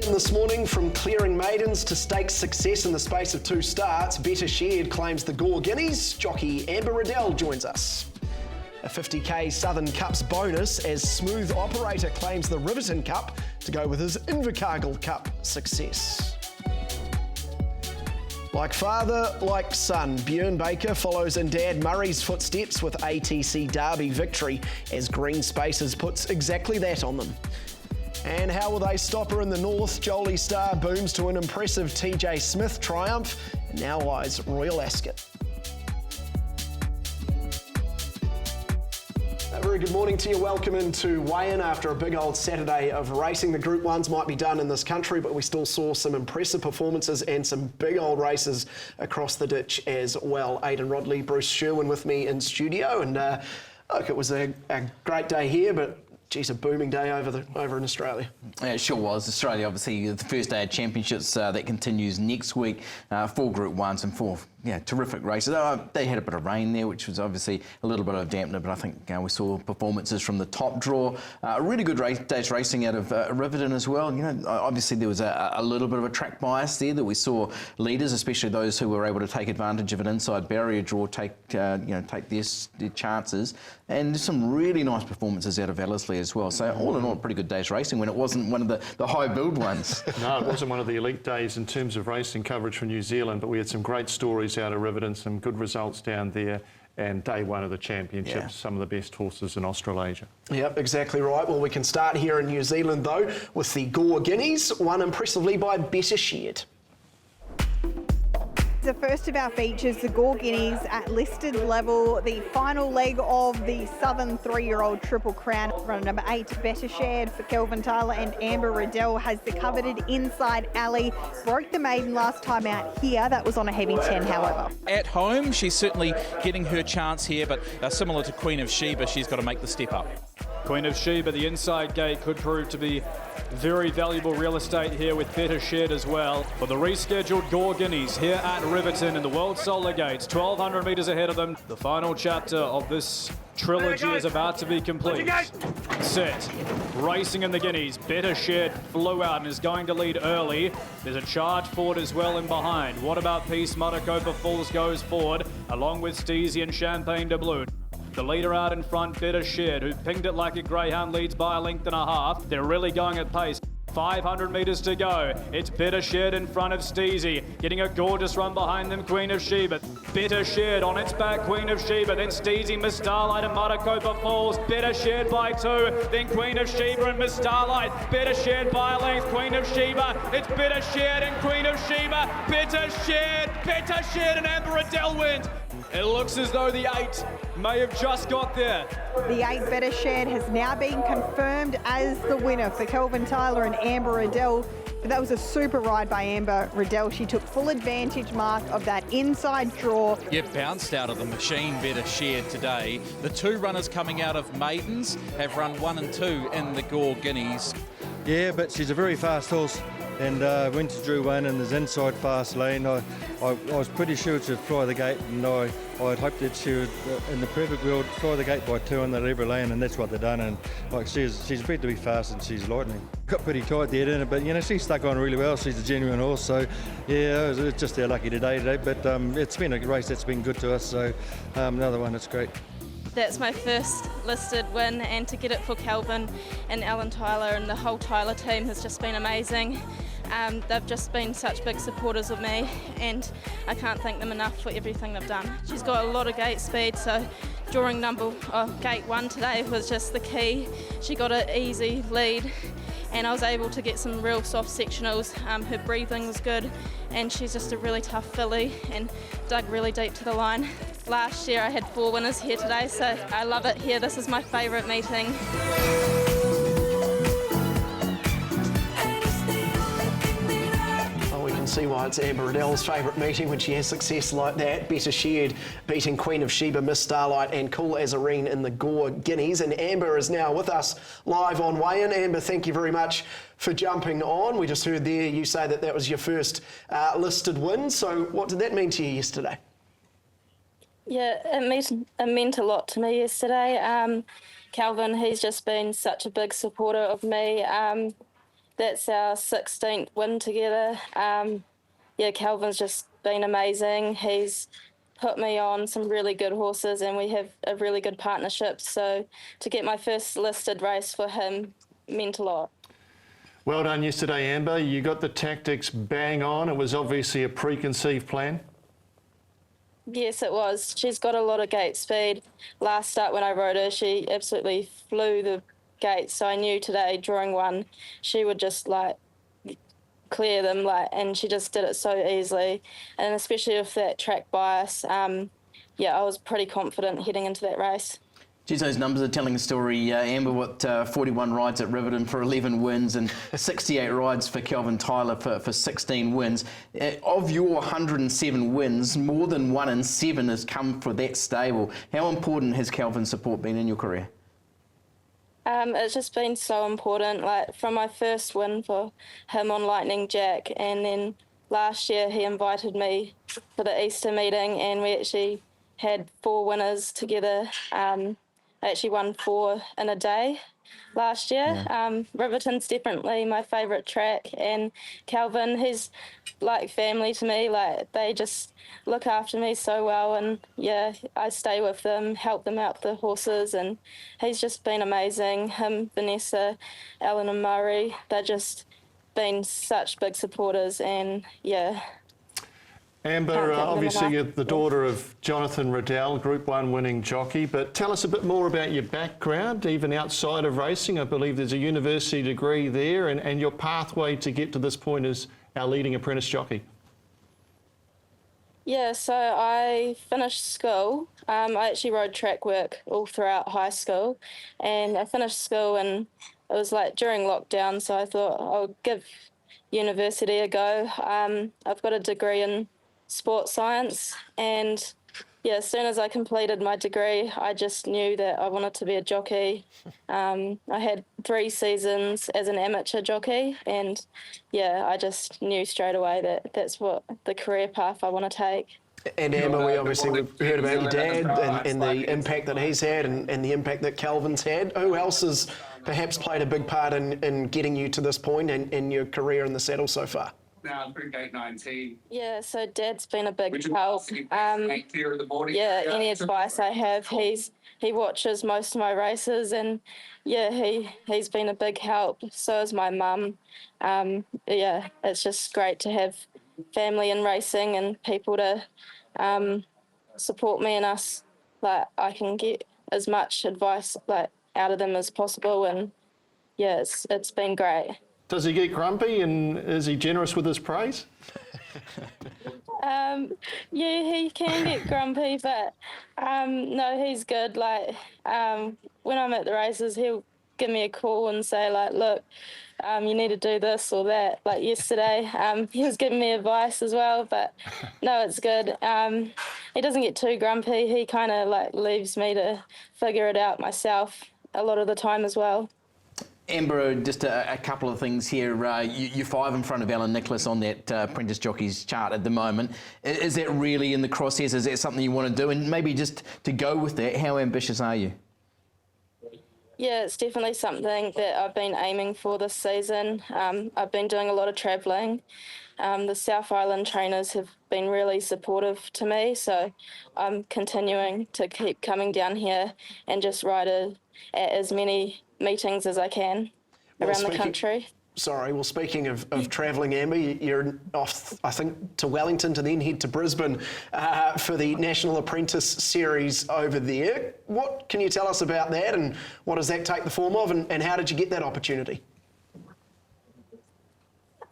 This morning, from clearing maidens to stakes success in the space of 2 starts, Better Shared claims the Gore Guineas. Jockey Amber Riddell joins us. A 50k Southern Cups bonus as Smooth Operator claims the Riverton Cup to go with his Invercargill Cup success. Like father, like son, Björn Baker follows in Dad Murray's footsteps with ATC Derby victory as Green Spaces puts exactly that on them. And how will they stop her in the north? Jolie Star booms to an impressive TJ Smith triumph, and now eyes Royal Ascot. A very good morning to you. Welcome into weigh-in after a big old Saturday of racing. The Group 1s might be done in this country, but we still saw some impressive performances and some big old races across the ditch as well. Aidan Rodley Bruce Sherwin with me in studio, and look, it was a great day here, but geez, a booming day over in Australia. Yeah, it sure was. Australia, obviously, the first day of championships that continues next week. 4 Group 1s and 4 terrific races. They had a bit of rain there, which was obviously a little bit of a dampener, but I think we saw performances from the top draw. A really good day's racing out of Riverton as well. Obviously there was a little bit of a track bias there that we saw leaders, especially those who were able to take advantage of an inside barrier draw, take their chances, and some really nice performances out of Ellerslie as well. So all in all, a pretty good day's racing when it wasn't one of the high build ones. No, it wasn't one of the elite days in terms of racing coverage from New Zealand, but we had some great stories out of Riverton, some good results down there, and day one of the championships, some of the best horses in Australasia. Yep, exactly right. Well, we can start here in New Zealand, though, with the Gore Guineas, won impressively by Better Shared. The first of our features, the Gore Guineas at listed level, the final leg of the Southern 3-year-old Triple Crown. Runner number 8, Better Shared for Kelvin Tyler and Amber Riddell, has the coveted inside alley. Broke the maiden last time out here. That was on a heavy 10, however. At home, she's certainly getting her chance here, but similar to Queen of Sheba, she's got to make the step up. Queen of Sheba, the inside gate, could prove to be very valuable real estate here with Better Shared as well. For the rescheduled Gore Guineas here at Riverton in the World Solar Gates, 1,200 metres ahead of them. The final chapter of this trilogy is about to be complete. Set. Racing in the Guineas. Better Shared flew out and is going to lead early. There's a charge forward as well in behind. What About Peace? Matacopa Falls goes forward, along with Steezy and Champagne de Blue. The leader out in front, Better Shared, who pinged it like a greyhound, leads by a length and a half. They're really going at pace. 500 metres to go. It's Better Shared in front of Steezy. Getting a gorgeous run behind them, Queen of Sheba. Better Shared on its back, Queen of Sheba. Then Steezy, Miss Starlight and Matacopa Falls. Better Shared by 2. Then Queen of Sheba and Miss Starlight. Better Shared by a length, Queen of Sheba. It's Better Shared and Queen of Sheba. Better Shared and Amber Riddell wins. It looks as though the 8 may have just got there. The 8 Better Shared has now been confirmed as the winner for Kelvin Tyler and Amber Riddell. But that was a super ride by Amber Riddell. She took full advantage, Mark, of that inside draw. Yeah, bounced out of the machine, Better Shared today. The 2 runners coming out of maidens have run 1 and 2 in the Gore Guineas. Yeah, but she's a very fast horse. And went to Drew 1 in his inside fast lane. I was pretty sure she'd fly the gate, and I'd hoped that she would, in the perfect world, fly the gate by 2 on that every lane, and that's what they've done. And like she's bred to be fast, and she's lightning. Got pretty tight there, didn't it? But she stuck on really well. She's a genuine horse, so yeah, it's just our lucky today. But it's been a race that's been good to us. So another one that's great. That's my first listed win, and to get it for Kelvin and Alan Tyler and the whole Tyler team has just been amazing. They've just been such big supporters of me, and I can't thank them enough for everything they've done. She's got a lot of gate speed, so drawing gate 1 today was just the key. She got an easy lead, and I was able to get some real soft sectionals. Her breathing was good, and she's just a really tough filly and dug really deep to the line. Last year I had 4 winners here today, so I love it here. This is my favourite meeting. See why it's Amber Riddell's favourite meeting when she has success like that. Better Shared beating Queen of Sheba, Miss Starlight and Cool Azarine in the Gore Guineas. And Amber is now with us live on Weigh-In. Amber, thank you very much for jumping on. We just heard there you say that was your first listed win. So what did that mean to you yesterday? Yeah, it meant a lot to me yesterday. Calvin, he's just been such a big supporter of me. that's our 16th win together. Yeah, Calvin's just been amazing. He's put me on some really good horses and we have a really good partnership. So to get my first listed race for him meant a lot. Well done yesterday, Amber. You got the tactics bang on. It was obviously a preconceived plan. Yes, it was. She's got a lot of gate speed. Last start when I rode her, she absolutely flew the gates. So I knew today, drawing one, she would just like clear them, and she just did it so easily. And especially with that track bias, yeah, I was pretty confident heading into that race. Geez, those numbers are telling a story. Amber, 41 rides at Riverton for 11 wins and 68 rides for Kelvin Tyler for 16 wins. Of your 107 wins, more than 1 in 7 has come for that stable. How important has Kelvin's support been in your career? It's just been so important, like from my first win for him on Lightning Jack, and then last year he invited me for the Easter meeting and we actually had 4 winners together. I actually won 4 in a day last year. Yeah. Riverton's definitely my favourite track, and Calvin, he's like family to me. Like, they just look after me so well, and yeah, I stay with them, help them out the horses, and he's just been amazing. Him, Vanessa, Ellen and Murray, they're just been such big supporters, and yeah. Amber, obviously you're the daughter of Jonathan Riddell, Group 1 winning jockey, but tell us a bit more about your background, even outside of racing. I believe there's a university degree there, and your pathway to get to this point as our leading apprentice jockey. Yeah, so I finished school. I actually rode track work all throughout high school, and I finished school and it was like during lockdown, so I thought I'll give university a go. I've got a degree in sports science, and yeah, as soon as I completed my degree, I just knew that I wanted to be a jockey. I had 3 seasons as an amateur jockey, and yeah, I just knew straight away that that's what the career path I want to take. And Amber, we've heard about your dad and the impact that he's had and the impact that Calvin's had. Who else has perhaps played a big part in getting you to this point and in your career in the saddle so far? Now through gate 19. Yeah, so Dad's been a big help. Yeah, any advice I have, he watches most of my races, and yeah, he's been a big help. So is my mum. Yeah, it's just great to have family in racing and people to support me, and us. Like, I can get as much advice like out of them as possible, and yeah, it's been great. Does he get grumpy, and is he generous with his praise? Yeah, he can get grumpy, but no, he's good. Like, when I'm at the races, he'll give me a call and say, like, look, you need to do this or that. Like yesterday, he was giving me advice as well, but no, it's good. He doesn't get too grumpy. He kind of like leaves me to figure it out myself a lot of the time as well. Amber, just a couple of things here. You're 5 in front of Alan Nicholas on that apprentice jockeys chart at the moment. Is that really in the crosshairs? Is that something you want to do? And maybe just to go with that, how ambitious are you? Yeah, it's definitely something that I've been aiming for this season. I've been doing a lot of travelling. The South Island trainers have been really supportive to me, so I'm continuing to keep coming down here and just ride at as many meetings as I can around the country. Well, speaking of travelling, Amber, you're off, I think, to Wellington to then head to Brisbane for the National Apprentice Series over there. What can you tell us about that, and what does that take the form of, and how did you get that opportunity?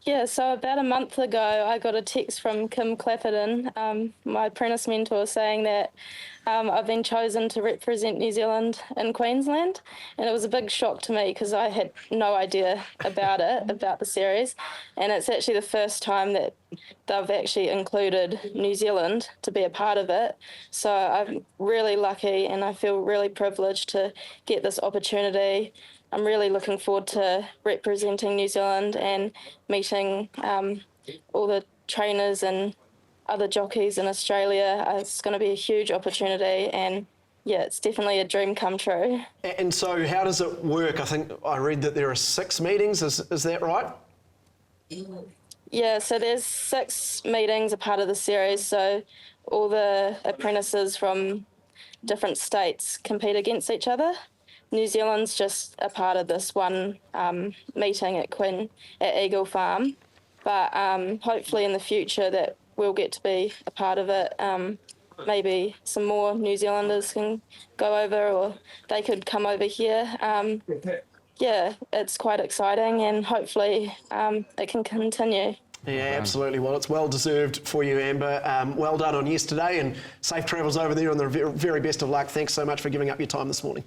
Yeah, so about a month ago, I got a text from Kim Clapperton, my apprentice mentor, saying that I've been chosen to represent New Zealand in Queensland. And it was a big shock to me because I had no idea about it, about the series. And it's actually the first time that they've actually included New Zealand to be a part of it. So I'm really lucky and I feel really privileged to get this opportunity. I'm really looking forward to representing New Zealand and meeting all the trainers and other jockeys in Australia. It's going to be a huge opportunity, and yeah, it's definitely a dream come true. And so how does it work? I think I read that there are 6 meetings, is that right? Yeah, so there's 6 meetings a part of the series, so all the apprentices from different states compete against each other. New Zealand's just a part of this one meeting at Eagle Farm, but hopefully in the future that we'll get to be a part of it. Maybe some more New Zealanders can go over, or they could come over here. Yeah, it's quite exciting, and hopefully it can continue. Yeah, absolutely. Well, it's well deserved for you, Amber. Well done on yesterday, and safe travels over there, and the very best of luck. Thanks so much for giving up your time this morning.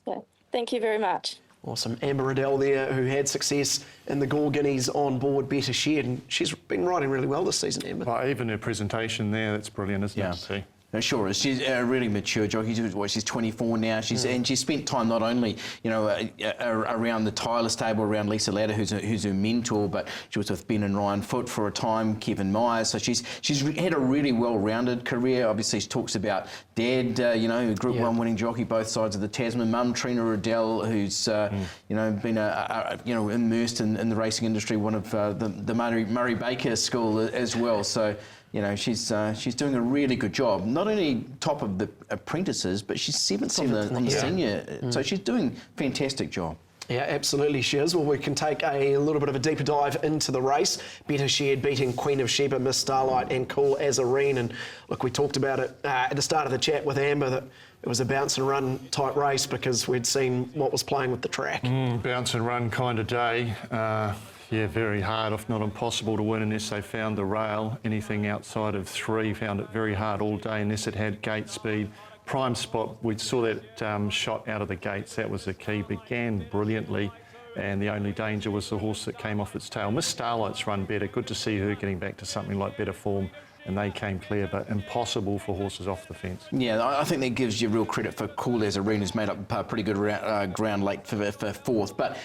Yeah, thank you very much. Awesome. Amber Riddell there, who had success in the Gore Guineas on board Better Shared, and she's been riding really well this season, Amber. Well, even her presentation there, that's brilliant, isn't it? See? No, sure is. She's a really mature jockey. She's 24 now. And she spent time not only, around the Tyler stable, around Lisa Latta, who's her mentor, but she was with Ben and Ryan Foote for a time, Kevin Myers. So she's had a really well-rounded career. Obviously, she talks about Dad, Group 1 winning jockey, both sides of the Tasman. Mum, Trina Riddell, who's been immersed in the racing industry, one of the Murray Baker school as well. So. She's doing a really good job. Not only top of the apprentices, but she's 7th on the senior. So she's doing a fantastic job. Yeah, absolutely she is. Well, we can take a little bit of a deeper dive into the race. Better Shared beating Queen of Sheba, Miss Starlight and Cool Azarine. And look, we talked about it at the start of the chat with Amber that it was a bounce and run type race because we'd seen what was playing with the track. Bounce and run kind of day. Yeah, very hard, if not impossible to win unless they found the rail. Anything outside of 3, found it very hard all day unless it had gate speed. Prime Spot, we saw that shot out of the gates, that was the key. Began brilliantly, and the only danger was the horse that came off its tail. Miss Starlight's run better. Good to see her getting back to something like better form. And they came clear, but impossible for horses off the fence. Yeah, I think that gives you real credit for Cool Azarine, who's made up pretty good ground late for 4th. But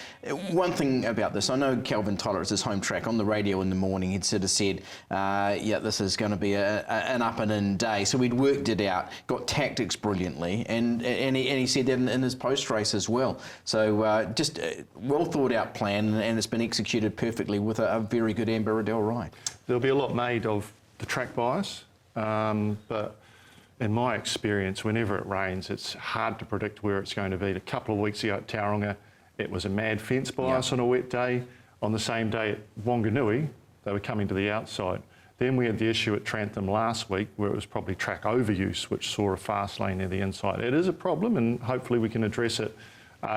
one thing about this, I know Kelvin Tyler, it's his home track. On the radio in the morning, he'd sort of said, this is going to be an up and in day. So we'd worked it out, got tactics brilliantly, and he said that in his post-race as well. So just a well thought out plan, and it's been executed perfectly with a very good Amber Riddell ride. There'll be a lot made of the track bias, but in my experience, whenever it rains, it's hard to predict where it's going to be. A couple of weeks ago at Tauranga, it was a mad fence bias on a wet day. On the same day at Wanganui, they were coming to the outside. Then we had the issue at Trantham last week where it was probably track overuse, which saw a fast lane near the inside. It is a problem, and hopefully we can address it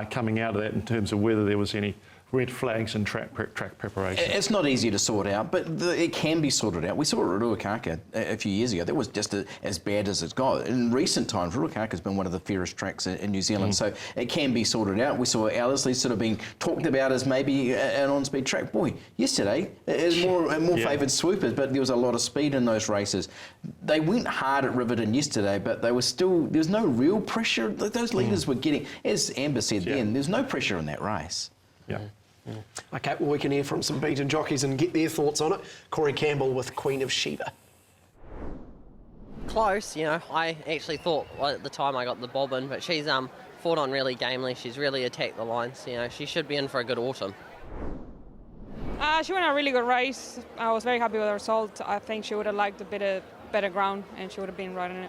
coming out of that in terms of whether there was any red flags and track preparation. It's not easy to sort out, but it can be sorted out. We saw it at Ruakaka a few years ago. That was just as bad as it's got. In recent times, Ruakaka's been one of the fairest tracks in New Zealand, so it can be sorted out. We saw Ellerslie sort of being talked about as maybe an on-speed track. Boy, yesterday, it was more favoured swoopers, but there was a lot of speed in those races. They went hard at Riverton yesterday, but they were still, there was no real pressure. Those leaders were getting, as Amber said then, there's no pressure in that race. Yeah. Okay, well, we can hear from some beaten jockeys and get their thoughts on it. Corey Campbell with Queen of Sheba. Close, I actually thought at the time I got the bobbin, but she's fought on really gamely. She's really attacked the lines. She should be in for a good autumn. She won a really good race. I was very happy with the result. I think she would have liked a bit of better ground and she would have been right in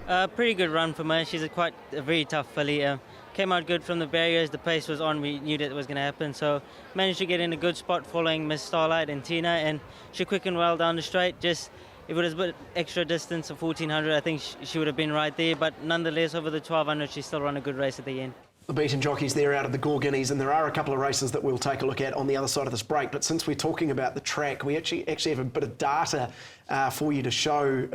it. Pretty good run for her. She's a very tough filly. Came out good from the barriers. The pace was on. We knew that it was going to happen. So managed to get in a good spot following Miss Starlight and Tina, and she quickened well down the straight. Just if it was a bit extra distance of 1400, I think she would have been right there. But nonetheless, over the 1200, she still ran a good race at the end. The beaten jockeys there out of the Gore Guineas, and there are a couple of races that we'll take a look at on the other side of this break. But since we're talking about the track, we actually have a bit of data for you to show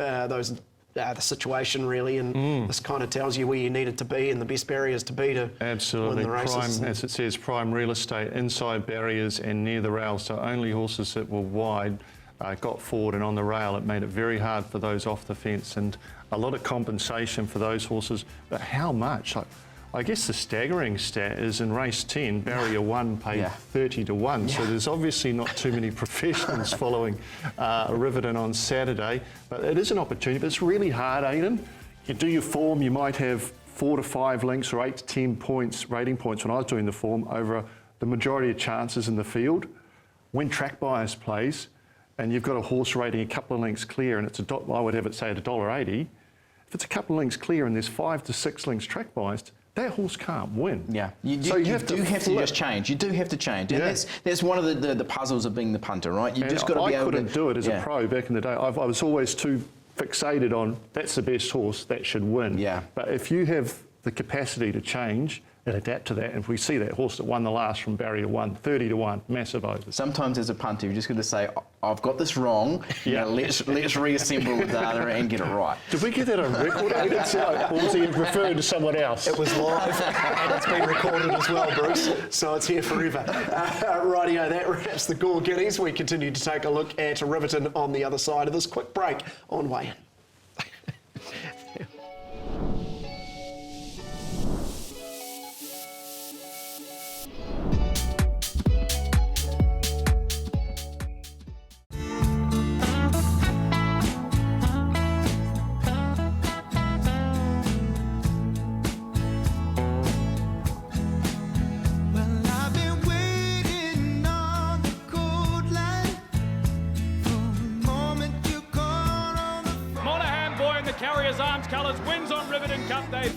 the situation really, and this kind of tells you where you needed to be and the best barriers to be to win the races. Prime, as it says, prime real estate, inside barriers and near the rail, so only horses that were wide got forward and on the rail. It made it very hard for those off the fence, and a lot of compensation for those horses. But how much? I guess the staggering stat is in race 10, barrier 1 paid 30 to 1. So there's obviously not too many professionals following Riverton on Saturday. But it is an opportunity, but it's really hard, Aidan. you do your form, you might have 4 to 5 links or 8 to 10 points, rating points when I was doing the form over the majority of chances in the field. When track bias plays, and you've got a horse rating a couple of links clear, and it's I would have it say at $1.80. If it's a couple of links clear and there's 5 to 6 links track biased, that horse can't win. Yeah, you have to just change. You do have to change, and that's one of the puzzles of being the punter, right? You just got to be able to. I couldn't do it as a pro back in the day. I was always too fixated on that's the best horse, that should win. Yeah. But if you have the capacity to change and adapt to that, and if we see that horse that won the last from barrier 1, 30 to 1, massive overs. Sometimes as a punter, you're just going to say, I've got this wrong, let's reassemble the data and get it right. Did we get that on record? Or was he referring to someone else? It was live and it's been recorded as well, Bruce, so it's here forever. Rightio, that wraps the Gore Guineas. We continue to take a look at Riverton on the other side of this quick break on Weigh In. Carrier's Arms colours wins on Riverton Cup Day.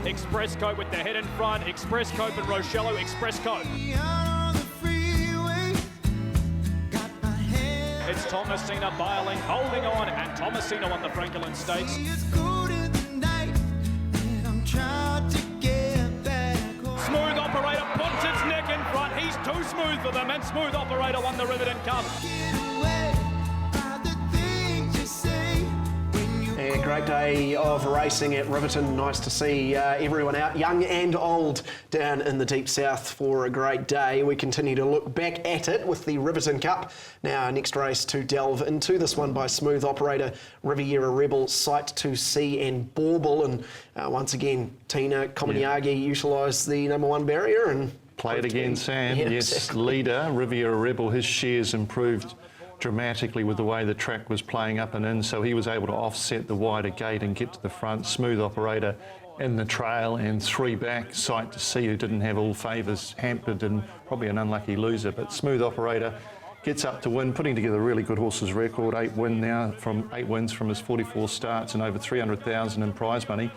Express Coat with the head in front. Express Coat and Rochello. Express Coat. It's Thomasina Biling holding on, and Thomasina won the Franklin Stakes. Smooth Operator puts its neck in front. He's too smooth for them, and Smooth Operator won the Riverton Cup. A great day of racing at Riverton. Nice to see everyone out, young and old, down in the deep south for a great day. We continue to look back at it with the Riverton Cup. Now, our next race to delve into, this one by Smooth Operator, Riviera Rebel, Sight to See and Bauble. And once again, Tina Komaniagi utilised the #1 barrier and play it again, Sam. Yeah, yes, exactly. Leader, Riviera Rebel, his shares improved dramatically with the way the track was playing up and in, so he was able to offset the wider gate and get to the front. Smooth Operator in the trail, and 3 back, Sight to See, who didn't have all favours, hampered and probably an unlucky loser. But Smooth Operator gets up to win, putting together a really good horse's record. 8 wins from his 44 starts and over 300,000 in prize money,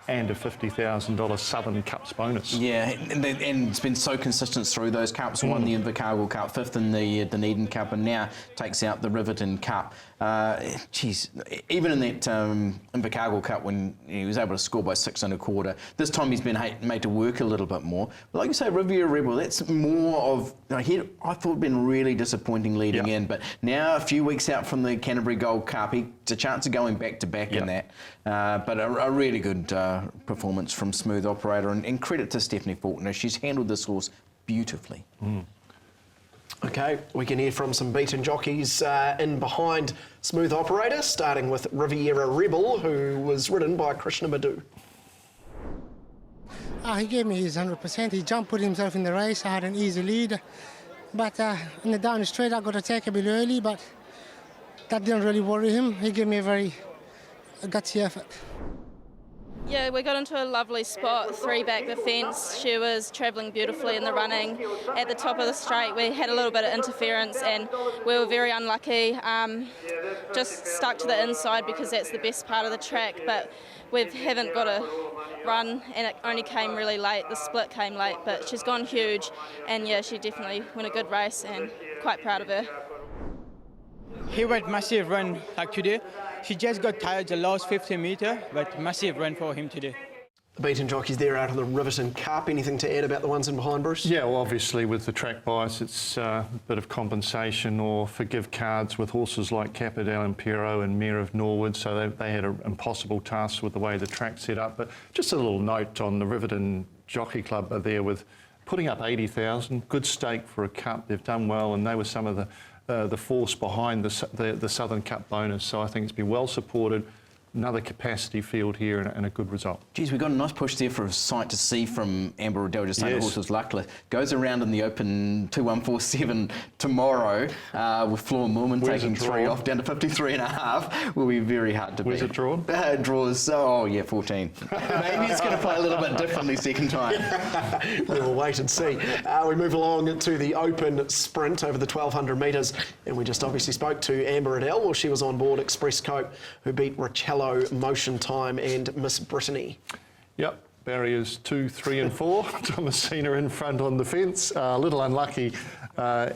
and a $50,000 Southern Cups bonus. Yeah, and it's been so consistent through those cups. Won the Invercargill Cup, 5th in the Dunedin Cup, and now takes out the Riverton Cup. Even in that Invercargill Cup, when he was able to score by 6 1/4, this time he's been made to work a little bit more. But like you say, Riviera Rebel, that's more of, I thought been really disappointing leading in, but now a few weeks out from the Canterbury Gold Cup, it's a chance of going back to back in that. But a really good performance from Smooth Operator, and credit to Stephanie Faulkner. She's handled this horse beautifully. Okay, we can hear from some beaten jockeys in behind Smooth Operator, starting with Riviera Rebel, who was ridden by Krishna Madhu. He gave me his 100%. He put himself in the race. I had an easy lead. But in the down straight, I got to take a bit early, but that didn't really worry him. He gave me a very gutsy effort. Yeah, we got into a lovely spot, 3 back the fence. She was travelling beautifully in the running. At the top of the straight, we had a little bit of interference and we were very unlucky. Just stuck to the inside because that's the best part of the track, but we haven't got a run, and it only came really late. The split came late, but she's gone huge, and yeah, she definitely won a good race and quite proud of her. He went massive run like today. He just got tired the last 50 metres, but massive run for him today. The beaten jockeys there out of the Riverton Cup. Anything to add about the ones in behind, Bruce? Yeah, well, obviously with the track bias, it's a bit of compensation or forgive cards with horses like Capadel Impero and Mayor of Norwood, so they had an impossible task with the way the track set up. But just a little note on the Riverton Jockey Club are there with putting up 80,000, good stake for a cup. They've done well, and they were some of the force behind the Southern Cup bonus. So I think it's been well supported, another capacity field here and a good result. Geez, we got a nice push there for a sight to see from Amber Riddell, just saying Yes. the horse was luckless. Goes around in the Open 2147 tomorrow with Floor Moorman Where's taking it 3 drawn? off down to 53.5. Will be very hard to beat. Where's it drawn? Draws, 14. Maybe it's going to play a little bit differently second time. We'll wait and see. We move along to the Open Sprint over the 1200 metres, and we just obviously spoke to Amber Riddell. Well, she was on board Express Cope, who beat Richello, Motion Time and Miss Brittany. Yep, barriers 2, 3 and 4. Thomasina in front on the fence. A little unlucky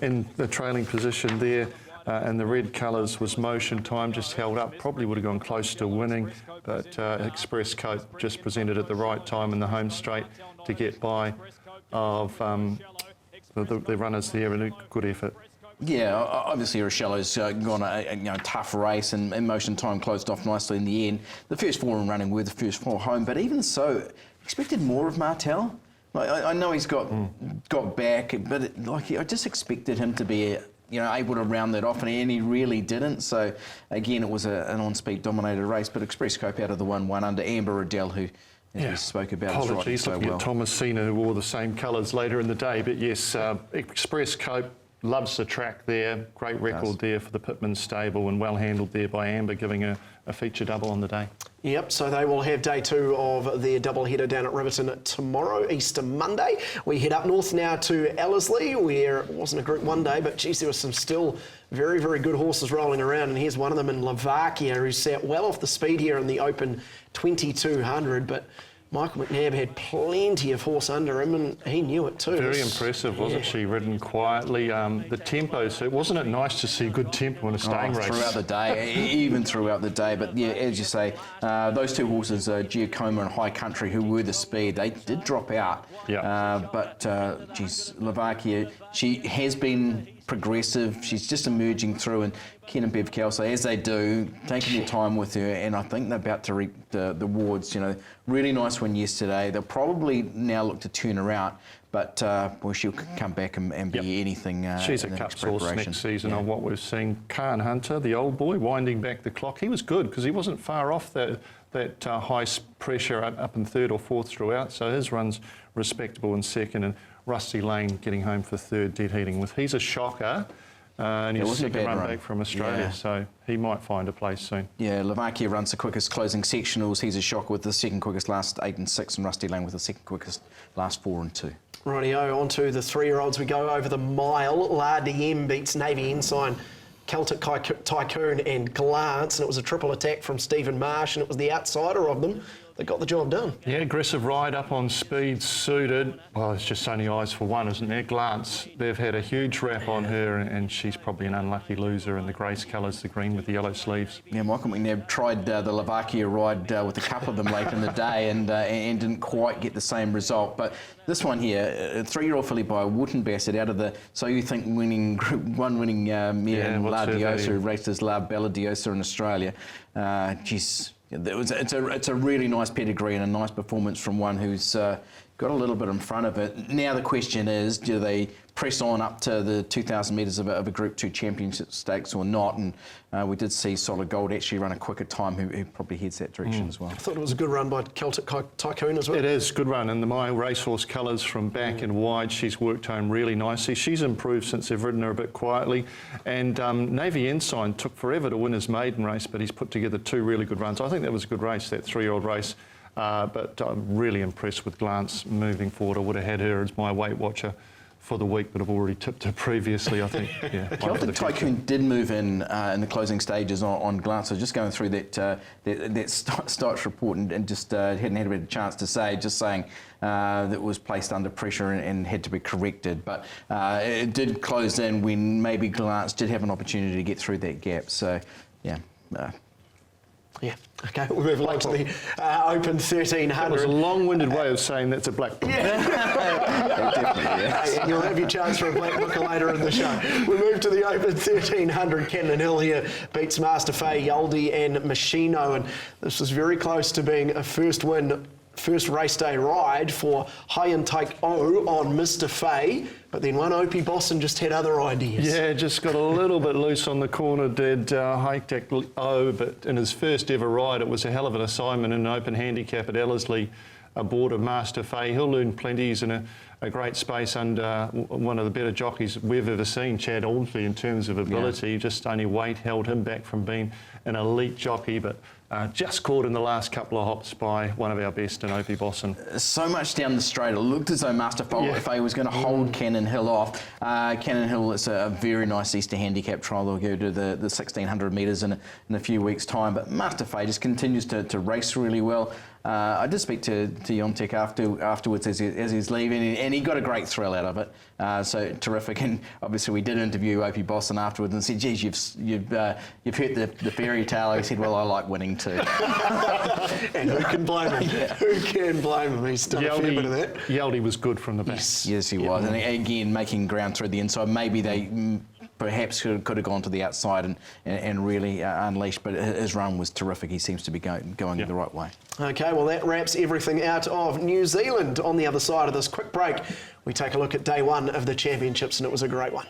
in the trailing position there. And the red colours was Motion Time, just held up. Probably would have gone close to winning, but Express Cope just presented at the right time in the home straight to get by of the runners there, and a good effort. Yeah, obviously Richello's gone a tough race, and Motion Time closed off nicely in the end. The first 4 in running were the first 4 home, but even so, expected more of Martel. I know he's got back, but I just expected him to be able to round that off, and he really didn't. So again, it was an on-speed dominated race, but Express Cope out of the 1-1 under Amber Riddell, who, as we spoke about, is riding so looking well. at Thomasina, who wore the same colours later in the day, but yes, Express Cope loves the track there. Great record there for the Pitman stable, and well handled there by Amber, giving a feature double on the day. Yep, so they will have day 2 of their double-header down at Riverton tomorrow, Easter Monday. We head up north now to Ellerslie, where it wasn't a Group 1 day, but geez, there were some still very, very good horses rolling around, and here's one of them in Slovakia, who sat well off the speed here in the Open 2200, but Michael McNabb had plenty of horse under him, and he knew it too. Very impressive, wasn't she? Ridden quietly. The tempo, so wasn't it nice to see good tempo in a staying race? Throughout the day, even throughout the day. But yeah, as you say, those 2 horses, Giacomo and High Country, who were the speed, they did drop out. Yeah. But Slovakia, she has been progressive. She's just emerging through, and Ken and Bev Kelso, as they do, taking their time with her, and I think they're about to reap the rewards. Really nice one yesterday. They'll probably now look to turn her out, but she'll come back and be anything. She's a cup source next season on what we've seen. Khan Hunter, the old boy, winding back the clock. He was good because he wasn't far off that high pressure up in 3rd or 4th throughout, so his run's respectable in 2nd, and Rusty Lane getting home for 3rd, dead heating. He's a shocker, and he's second run back from Australia, so he might find a place soon. Yeah, Slovakia runs the quickest closing sectionals. He's a shocker with the 2nd quickest last 8 and 6, and Rusty Lane with the 2nd quickest last 4 and 2. Rightio, on to the 3-year-olds. We go over the mile. La DM beats Navy Ensign, Celtic Tycoon and Glance, and it was a triple attack from Stephen Marsh, and it was the outsider of them that got the job done. Yeah, aggressive ride up on speed, suited. Well, it's just only eyes for one, isn't there? Glance, they've had a huge rap on her, and she's probably an unlucky loser in the grace colours, the green with the yellow sleeves. Yeah, Michael McNabb tried the Slovakia ride with a couple of them late in the day and didn't quite get the same result. But this one here, a 3-year-old filly by Wootton Bassett out of the Group 1 winning mare, La Diosa, who raced as La Bella Diosa in Australia. It's a really nice pedigree and a nice performance from one who's got a little bit in front of it. Now the question is, do they press on up to the 2,000 metres of a Group 2 championship stakes or not? And we did see Solid Gold actually run a quicker time, who probably heads that direction as well. I thought it was a good run by Celtic Tycoon as well. It is, good run, and the My Racehorse colours from back and wide, she's worked home really nicely. She's improved since they've ridden her a bit quietly, and Navy Ensign took forever to win his maiden race, but he's put together 2 really good runs. I think that was a good race, that 3-year-old race, but I'm really impressed with Glance moving forward. I would have had her as my weight watcher for the week, but I've already tipped her previously, I think. Yeah, Celtic Tycoon did move in the closing stages on Glance. So just going through that starts report and just hadn't had a bit of a chance to say, just saying that it was placed under pressure and had to be corrected. But it did close in when maybe Glance did have an opportunity to get through that gap. So, yeah. Yeah, okay, we'll move along to the Open 1300. That was a long-winded way of saying that's a black book. Yeah. You'll have your chance for a black book later in the show. We move to the Open 1300. Camden Hill here beats Master Faye, Yaldi and Machino, and this was very close to being a first win first race day ride for high intake O on Mr. Fay, but then one Opie Bosson just had other ideas. Yeah, just got a little bit loose on the corner, did high tech O, but in his first ever ride, it was a hell of an assignment in an open handicap at Ellerslie aboard of Master Fay. He'll learn plenty. He's in a great space under one of the better jockeys we've ever seen, Chad Aldley, in terms of ability. Yeah. Just only weight held him back from being an elite jockey, but just caught in the last couple of hops by one of our best in Opie Bosson. So much down the straight, it looked as though Master Fay was going to hold Cannon Hill off. Cannon Hill, it's a very nice Easter handicap trial. They'll go to the 1600 metres in a few weeks' time, but Master Fay just continues to race really well. I did speak to Yontek afterwards as he's leaving, and he got a great thrill out of it. So terrific. And obviously we did interview Opie Bosson afterwards and said, "Geez, you've heard the fairy tale." He said, "Well, I like winning too." And who can blame him? Yeah. Who can blame him? He's done a fair bit of that. Yaldi was good from the back. Yes, he was. And again, making ground through the inside. Maybe they perhaps could have gone to the outside and really unleashed, but his run was terrific. He seems to be going the right way. Okay, well that wraps everything out of New Zealand. On the other side of this quick break, we take a look at day one of the championships, and it was a great one.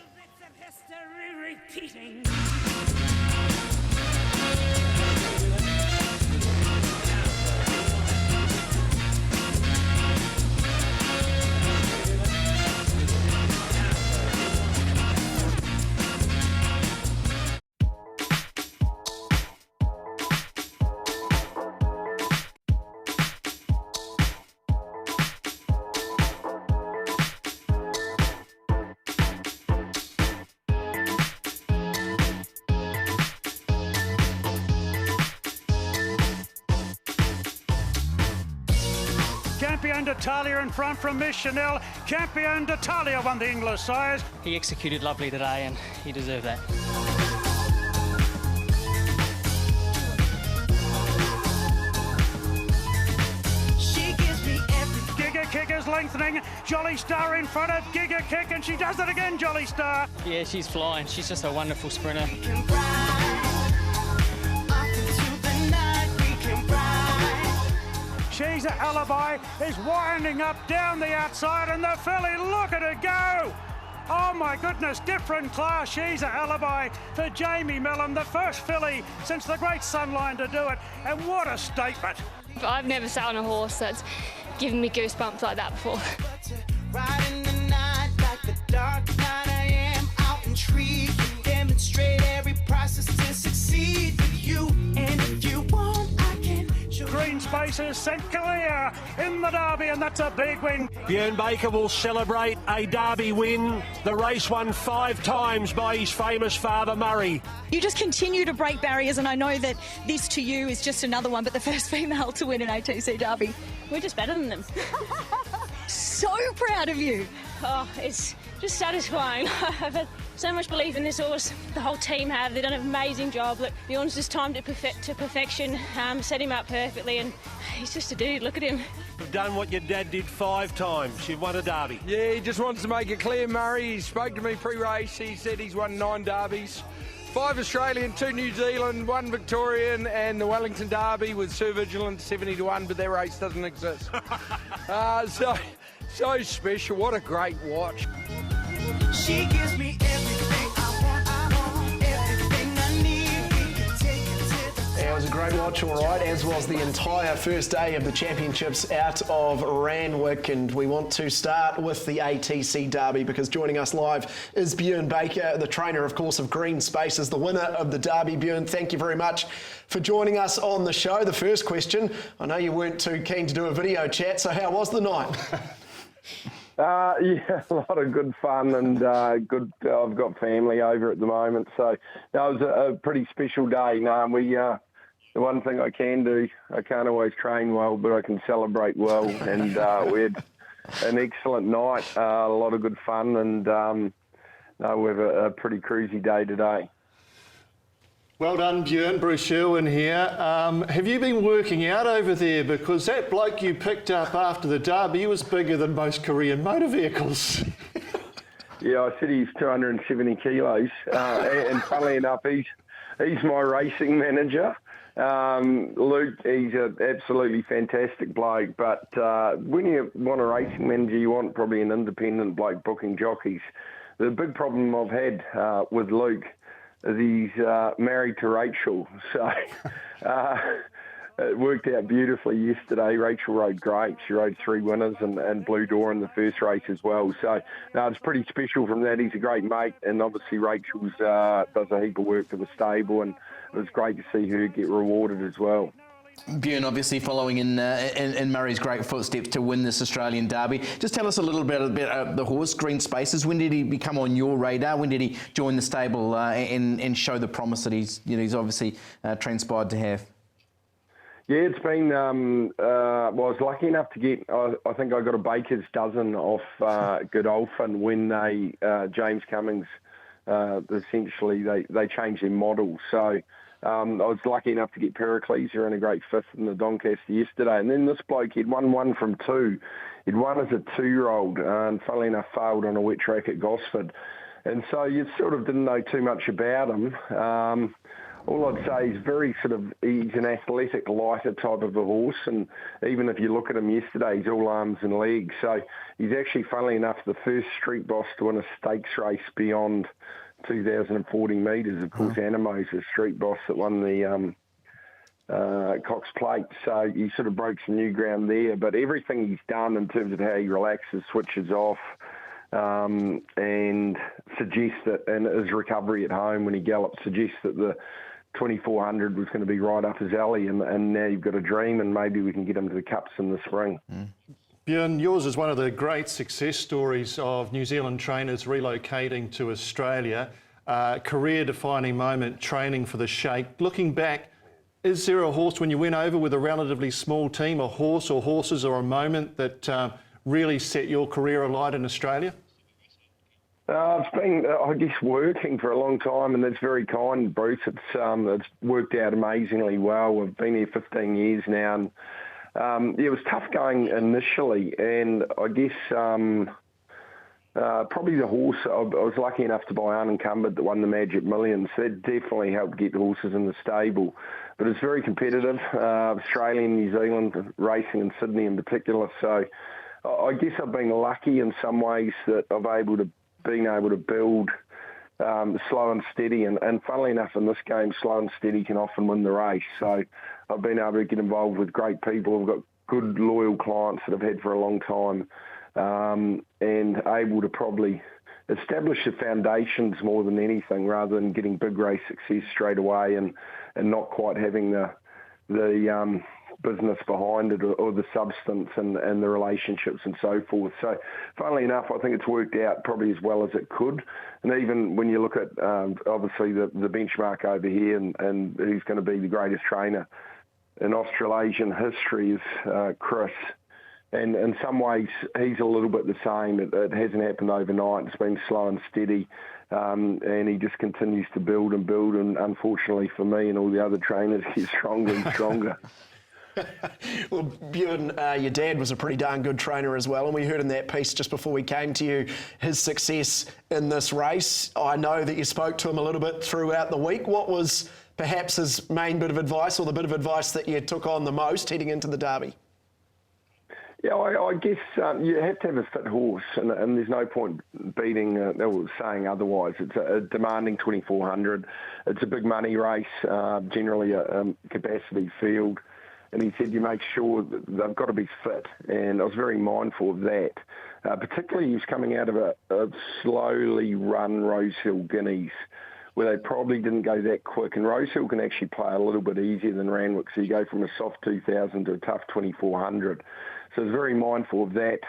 Campion d'Italia in front from Miss Chanel. Campion d'Italia won the English sires. He executed lovely today and he deserved that. She gives me every... Giga Kick is lengthening. Jolly Star in front of Giga Kick, and she does it again, Jolly Star. Yeah, she's flying. She's just a wonderful sprinter. She's a Alibi is winding up down the outside, and the filly, look at her go! Oh my goodness, different class. She's a Alibi for Jamie Millam, the first filly since the Great Sunline to do it, and what a statement. I've never sat on a horse that's given me goosebumps like that before. Riding the night like the dark night, I am out intrigued. Demonstrate every process to succeed with you, and if you want, I can. Green Spaces sent clear in the Derby, and that's a big win. Björn Baker will celebrate a Derby win. The race won 5 times by his famous father Murray. You just continue to break barriers, and I know that this to you is just another one, but the first female to win an ATC Derby. We're just better than them. So proud of you. Oh, it's just satisfying. I've had so much belief in this horse. The whole team have. They've done an amazing job. Look, Bjorn's just timed it to perfection, set him up perfectly, and he's just a dude. Look at him. You've done what your dad did 5 times. You've won a Derby. Yeah, he just wants to make it clear, Murray. He spoke to me pre-race. He said he's won 9 Derbies. 5 Australian, 2 New Zealand, 1 Victorian, and the Wellington Derby with Sir Vigilant 70-1, but their race doesn't exist. So special. What a great watch. She gives me everything I want everything I need. We can take it to the... It was a great watch, all right, as was the entire first day of the championships out of Randwick, and we want to start with the ATC Derby because joining us live is Björn Baker, the trainer, of course, of Green Spaces, the winner of the Derby. Björn, thank you very much for joining us on the show. The first question, I know you weren't too keen to do a video chat, so how was the night? Yeah, a lot of good fun and good. I've got family over at the moment, so that was a pretty special day. The one thing I can do, I can't always train well, but I can celebrate well, and we had an excellent night, a lot of good fun, and we have a pretty cruisy day today. Well done, Björn. Bruce Sherwin here. Have you been working out over there? Because that bloke you picked up after the Derby was bigger than most Korean motor vehicles. Yeah, I said he's 270 kilos, and funnily enough, he's my racing manager. Luke, he's an absolutely fantastic bloke, but when you want a racing manager, you want probably an independent bloke booking jockeys. The big problem I've had with Luke is he's married to Rachel, so it worked out beautifully yesterday. Rachel rode great. She rode 3 winners and Blue Door in the first race as well. So no, it's pretty special from that. He's a great mate, and obviously Rachel's does a heap of work for the stable, and it was great to see her get rewarded as well. Bjorn, obviously following in Murray's great footsteps to win this Australian Derby. Just tell us a little bit about the horse, Green Spaces. When did he become on your radar? When did he join the stable and show the promise that he's obviously transpired to have? Yeah, it's been, well, I was lucky enough to get, I think I got a baker's dozen off Godolphin when they, James Cummings, essentially, they changed their model. So I was lucky enough to get Pericles, who ran a great 5th in the Doncaster yesterday. And then this bloke, he'd won 1 from 2. He'd won as a 2-year-old, and funnily enough, failed on a wet track at Gosford. And so you sort of didn't know too much about him. All I'd say is he's an athletic, lighter type of a horse, and even if you look at him yesterday, he's all arms and legs. So he's actually, funnily enough, the first street boss to win a stakes race beyond 2,040 metres. Of course, Anamo's the street boss that won the Cox Plate, so he sort of broke some new ground there. But everything he's done in terms of how he relaxes, switches off, and suggests that, and his recovery at home when he gallops, suggests that the 2400 was going to be right up his alley, and now you've got a dream, and maybe we can get him to the Cups in the spring. Bjorn, yours is one of the great success stories of New Zealand trainers relocating to Australia. Career-defining moment, training for the Sheikh. Looking back, is there a horse, when you went over with a relatively small team, a horse or horses or a moment that really set your career alight in Australia? It's been, I guess, working for a long time, and that's very kind, Bruce. It's worked out amazingly well. I've been here 15 years now, and it was tough going initially, and I guess probably the horse, I was lucky enough to buy Unencumbered that won the Magic Millions. That definitely helped get horses in the stable. But it's very competitive, Australian, New Zealand racing in Sydney in particular. So I guess I've been lucky in some ways that I've been able to build slow and steady. And funnily enough, in this game, slow and steady can often win the race. So I've been able to get involved with great people. I've got good, loyal clients that I've had for a long time, and able to probably establish the foundations more than anything, rather than getting big race success straight away and not quite having the business behind it or the substance and the relationships and so forth. So funnily enough, I think it's worked out probably as well as it could. And even when you look at obviously the benchmark over here and who's going to be the greatest trainer in Australasian history is Chris. And in some ways, he's a little bit the same. It hasn't happened overnight. It's been slow and steady. And he just continues to build and build. And unfortunately for me and all the other trainers, he's stronger and stronger. Well, Bjorn, your dad was a pretty darn good trainer as well, and we heard in that piece just before we came to you his success in this race. I know that you spoke to him a little bit throughout the week. What was perhaps his main bit of advice, or the bit of advice that you took on the most heading into the Derby? Yeah, I guess you have to have a fit horse, and there's no point beating or saying otherwise. It's a demanding 2400. It's a big money race, generally a capacity field. And he said you make sure that they've got to be fit, and I was very mindful of that. Particularly, he was coming out of a slowly run Rosehill Guineas, where they probably didn't go that quick. And Rosehill can actually play a little bit easier than Randwick, so you go from a soft 2000 to a tough 2400. So I was very mindful of that.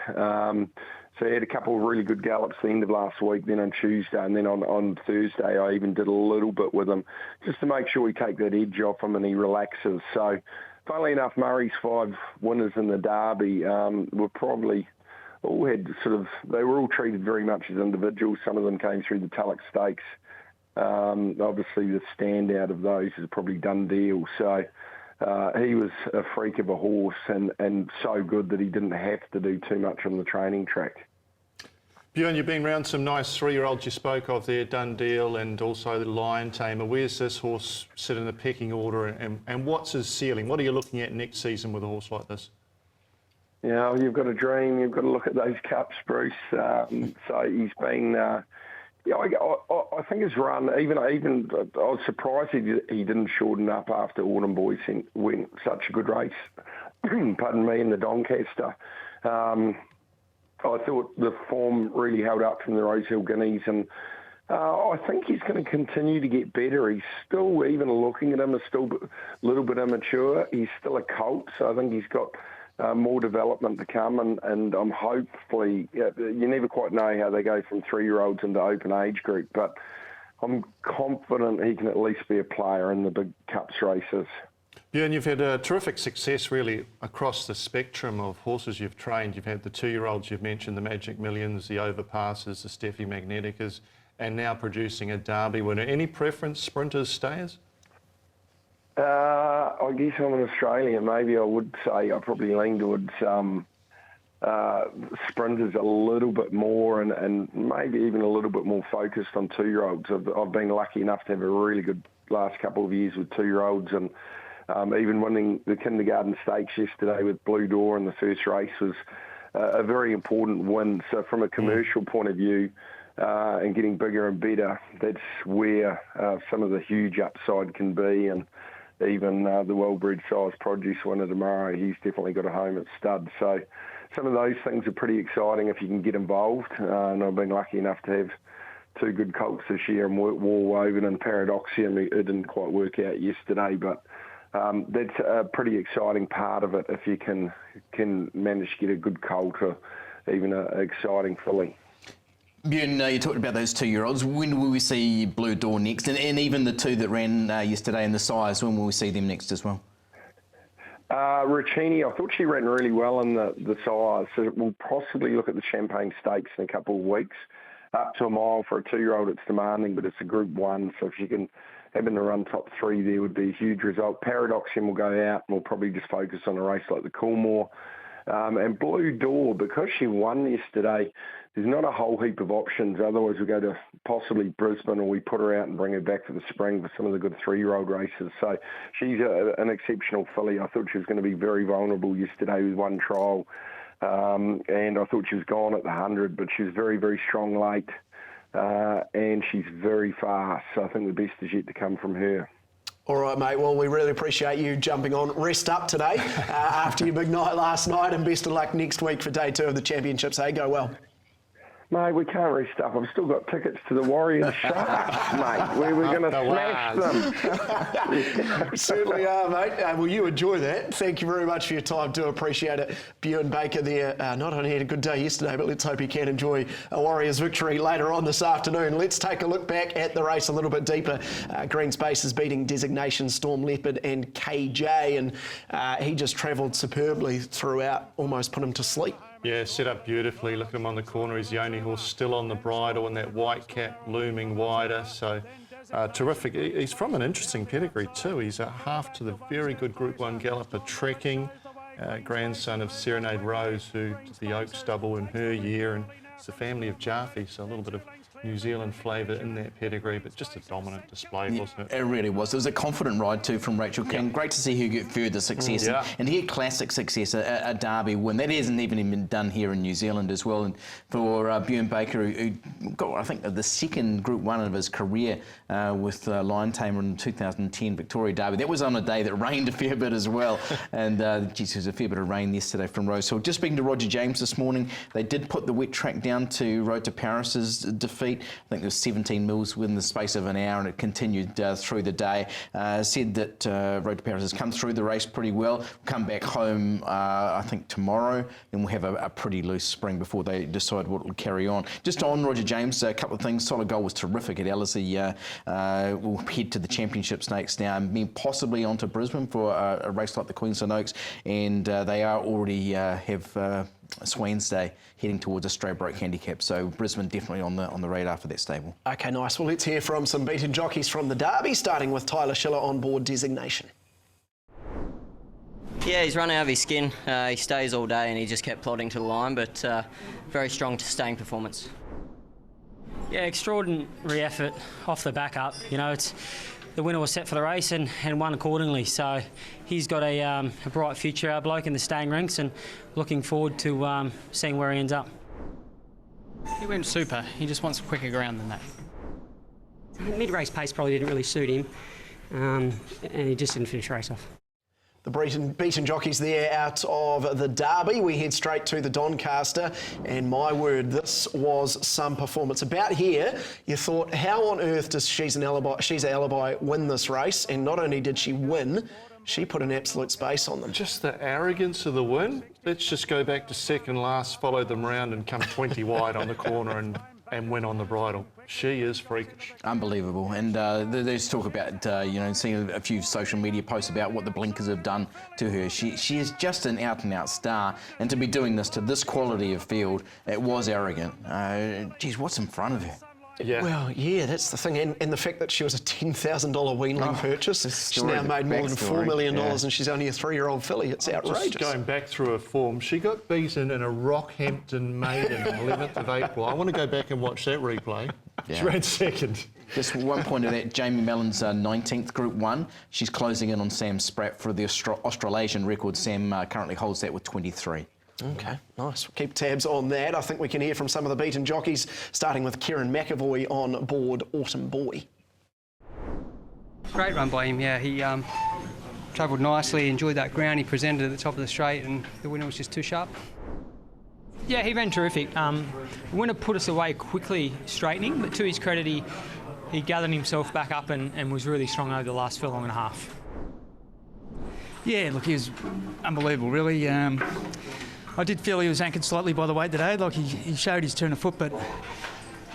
So he had a couple of really good gallops at the end of last week, then on Tuesday, and then on Thursday I even did a little bit with him, just to make sure we take that edge off him and he relaxes. So funnily enough, Murray's 5 winners in the Derby were probably all they were all treated very much as individuals. Some of them came through the Tulloch Stakes. Obviously the standout of those is probably Dundee. So he was a freak of a horse and so good that he didn't have to do too much on the training track. Bjorn, you've been round some nice 3-year-olds you spoke of there, Dundee and also the Lion Tamer. Where's this horse sit in the pecking order, and what's his ceiling? What are you looking at next season with a horse like this? Yeah, you've got to dream. You've got to look at those cups, Bruce. So he's been. I think his run. Even I was surprised he didn't shorten up after Autumn Boys went such a good race. Pardon me, in the Doncaster. I thought the form really held up from the Rosehill Guineas, and I think he's going to continue to get better. He's still, even looking at him, is still a little bit immature. He's still a colt, so I think he's got more development to come, and I'm hopefully, you never quite know how they go from 3-year-olds into open age group, but I'm confident he can at least be a player in the big cups races. Yeah, and you've had terrific success really across the spectrum of horses you've trained. You've had the 2-year-olds you've mentioned, the Magic Millions, the Overpasses, the Steffi Magneticas, and now producing a Derby winner. Any preference, sprinters, stayers? I guess I'm an Australian. Maybe I would say I probably lean towards sprinters a little bit more, and maybe even a little bit more focused on 2-year-olds. I've been lucky enough to have a really good last couple of years with 2-year-olds, and even winning the Kindergarten Stakes yesterday with Blue Door in the first race was a very important win. So from a commercial point of view, and getting bigger and better, that's where some of the huge upside can be. And even the well-bred size produce winner tomorrow, he's definitely got a home at stud. So some of those things are pretty exciting if you can get involved. And I've been lucky enough to have 2 good colts this year, and Warwoven and Paradoxium. It didn't quite work out yesterday, but that's a pretty exciting part of it if you can manage to get a good colt or even an exciting filly. Bjorn, you talked about those 2-year-olds. When will we see Blue Door next? And even the 2 that ran yesterday in the sires, when will we see them next as well? Roccini, I thought she ran really well in the sires, so we'll possibly look at the Champagne Stakes in a couple of weeks. Up to a mile for a 2-year-old, it's demanding, but it's a Group 1, so if you can have in the run top 3 there would be a huge result. Paradoxium will go out, and we'll probably just focus on a race like the Coolmore. And Blue Door, because she won yesterday, there's not a whole heap of options. Otherwise, we go to possibly Brisbane, or we put her out and bring her back for the spring for some of the good 3-year-old races. So she's an exceptional filly. I thought she was going to be very vulnerable yesterday with one trial. And I thought she was gone at the 100, but she was very, very strong late. And she's very fast. So I think the best is yet to come from her. All right, mate. Well, we really appreciate you jumping on. Rest up today after your big night last night, and best of luck next week for day 2 of the championships. Hey, go well. Mate, we can't rest up. I've still got tickets to the Warriors Sharks, mate. We're going to smash them. We certainly are, mate. Well, you enjoy that. Thank you very much for your time. Do appreciate it. Bjorn Baker there, not only had a good day yesterday, but let's hope he can enjoy a Warriors victory later on this afternoon. Let's take a look back at the race a little bit deeper. Green Spaces beating Designation, Storm Leopard and KJ, and he just travelled superbly throughout, almost put him to sleep. Yeah, set up beautifully. Look at him on the corner. He's the only horse still on the bridle, and that white cap looming wider. So terrific. He's from an interesting pedigree too. He's a half to the very good Group 1 galloper Trekking, grandson of Serenade Rose, who did the Oak Stubble in her year, and it's the family of Jaffe, so a little bit of New Zealand flavour in that pedigree, but just a dominant display, wasn't it? It really was. It was a confident ride too from Rachel King. Yep. Great to see her get further success, and he had classic success, a Derby win. That hasn't even been done here in New Zealand as well. And for Bjorn Baker, who got, I think, the second Group 1 of his career with Lion Tamer in 2010 Victoria Derby. That was on a day that rained a fair bit as well. And geez, there was a fair bit of rain yesterday from Rosehill. Just speaking to Roger James this morning, they did put the wet track down to Road to Paris's defeat. I think there was 17 mils within the space of an hour, and it continued through the day. Said that Road to Paris has come through the race pretty well. Come back home, I think, tomorrow, and we'll have a pretty loose spring before they decide what will carry on. Just on Roger James, a couple of things. Solid Gold was terrific at Ellerslie. We'll head to the championship stakes now, and then possibly onto Brisbane for a race like the Queensland Oaks, and they are already have Swans Day heading towards a Stradbroke handicap, so Brisbane definitely on the radar for that stable. Okay, nice. Well, let's hear from some beaten jockeys from the Derby, starting with Tyler Schiller on board Designation. Yeah, he's run out of his skin. He stays all day and he just kept plodding to the line, but very strong staying performance. Yeah, extraordinary effort off the back up. You know, the winner was set for the race and won accordingly. So he's got a bright future, our bloke, in the staying ranks, and looking forward to seeing where he ends up. He went super. He just wants a quicker ground than that. Mid-race pace probably didn't really suit him, and he just didn't finish the race off. The beaten jockeys there out of the Derby. We head straight to the Doncaster, and my word, this was some performance. About here, you thought, how on earth does She's an Alibi win this race? And not only did she win, she put an absolute space on them. Just the arrogance of the win. Let's just go back to second last, follow them round and come 20 wide on the corner and win on the bridle. She is freakish. Unbelievable. And there's talk about, seeing a few social media posts about what the blinkers have done to her. She is just an out-and-out star. And to be doing this to this quality of field, it was arrogant. Geez, what's in front of her? Yeah. Well, yeah, that's the thing. And the fact that she was a $10,000 weanling purchase. She's now made more than $4 million and she's only a 3-year-old filly. It's outrageous. Just going back through her form, she got beaten in a Rockhampton maiden, 11th of April. I want to go back and watch that replay. Yeah. She ran second. Just one point of that, Jamie Mellon's 19th Group 1. She's closing in on Sam Spratt for the Australasian record. Sam currently holds that with 23. Okay, nice. We'll keep tabs on that. I think we can hear from some of the beaten jockeys, starting with Kieran McAvoy on board Autumn Boy. Great run by him, yeah. He travelled nicely, enjoyed that ground he presented at the top of the straight, and the winner was just too sharp. Yeah, he ran terrific. The winner put us away quickly straightening, but to his credit, he gathered himself back up and was really strong over the last furlong and a half. Yeah, look, he was unbelievable, really. I did feel he was anchored slightly by the weight today. Like he showed his turn of foot, but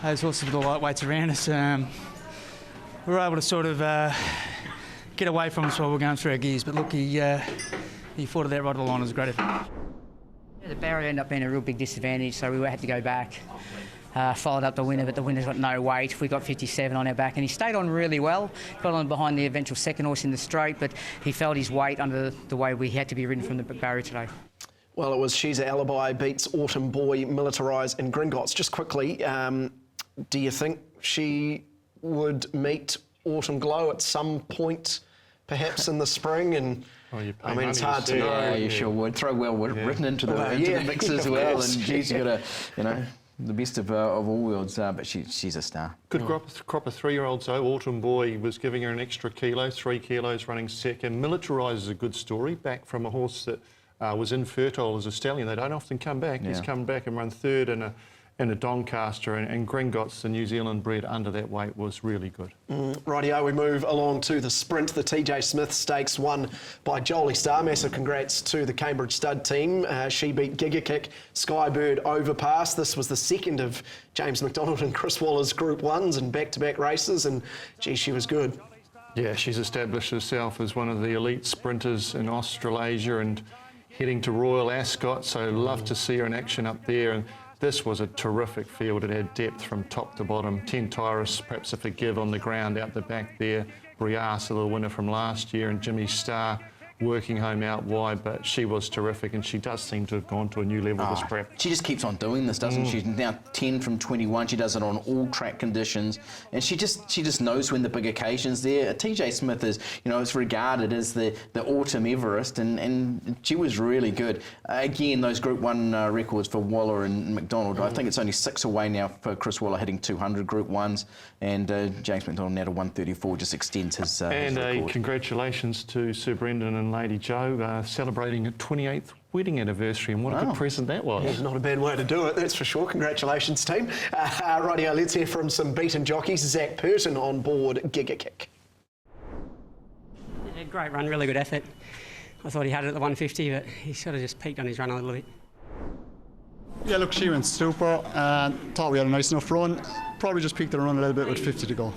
those horses with the light weights around us, we were able to sort of get away from us while we were going through our gears. But look, he fought it that right to the line. It was a great effort. Yeah, the barrier ended up being a real big disadvantage, so we had to go back. Followed up the winner, but the winner's got no weight. We got 57 on our back, and he stayed on really well. Got on behind the eventual second horse in the straight, but he felt his weight under the way we had to be ridden from the barrier today. Well, it was She's an Alibi beats Autumn Boy, Militarise and Gringotts. Just quickly, do you think she would meet Autumn Glow at some point, perhaps in the spring? And I mean, it's hard to know. Yeah, you sure would. Throw well written into the mix as well. And she's got the best of all worlds, but she's a star. Good crop of 3-year-olds though. Autumn Boy was giving her an extra kilo, 3 kilos running second. Militarise is a good story, back from a horse that was infertile as a stallion. They don't often come back. Yeah. He's come back and run third in a Doncaster, and Gringotts, the New Zealand bred, under that weight was really good. Rightio, we move along to the sprint. The TJ Smith Stakes won by Jolie Star. Massive congrats to the Cambridge stud team. She beat Gigakick, Skybird, Overpass. This was the second of James McDonald and Chris Waller's Group 1s and back-to-back races, and gee, she was good. Yeah, she's established herself as one of the elite sprinters in Australasia and heading to Royal Ascot, so love to see her in action up there. And this was a terrific field. It had depth from top to bottom. 10 Tyrus, perhaps a forgive on the ground out the back there. Briasa, the winner from last year, and Jimmy Starr working home out wide, but she was terrific, and she does seem to have gone to a new level this prep. She just keeps on doing this, doesn't she? Now 10 from 21. She does it on all track conditions, and she just knows when the big occasion's there. TJ Smith is, is regarded as the autumn Everest, and she was really good. Again, those Group 1 records for Waller and McDonald. I think it's only 6 away now for Chris Waller hitting 200 Group 1s, and James McDonald now to 134 just extends his and record. Congratulations to Sir Brendan and Lady Jo celebrating a 28th wedding anniversary, and what a good present that was. Yeah, not a bad way to do it, that's for sure. Congratulations, team. Rightio, let's hear from some beaten jockeys. Zach Purton on board Gigakick. Yeah, great run, really good effort. I thought he had it at the 150, but he sort of just peaked on his run a little bit. Yeah, look, she went super. Thought we had a nice enough run. Probably just peaked the run a little bit with 50 to go.